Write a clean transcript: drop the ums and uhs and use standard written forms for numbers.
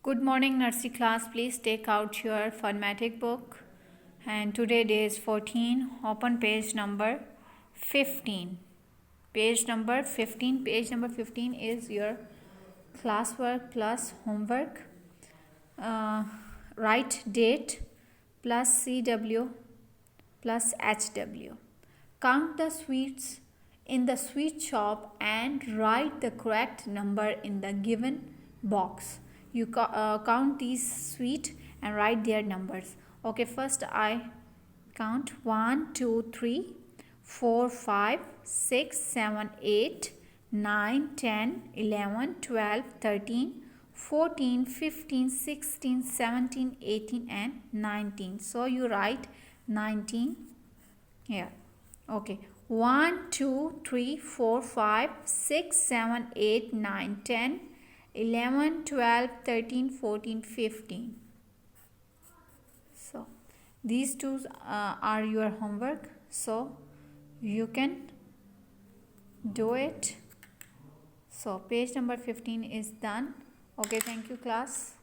Good morning, nursery class. Please take out your Funmatics book. And today day is 14. Open page number 15. Page number 15. Page number 15 is your classwork plus homework. Write date plus CW plus HW. Count the sweets in the sweet shop and write the correct number in the given box. You count these sweet and write their numbers. Okay, first I count 1 2 3 4 5 6 7 8 9 10 11 12 13 14 15 16 17 18 and 19. So you write 19 here. Okay, 1 2 3 4 5 6 7 8 9 10 11 12 13 14 15. So these two are your homework, so you can do it. So page number 15 is done. Okay, thank you class.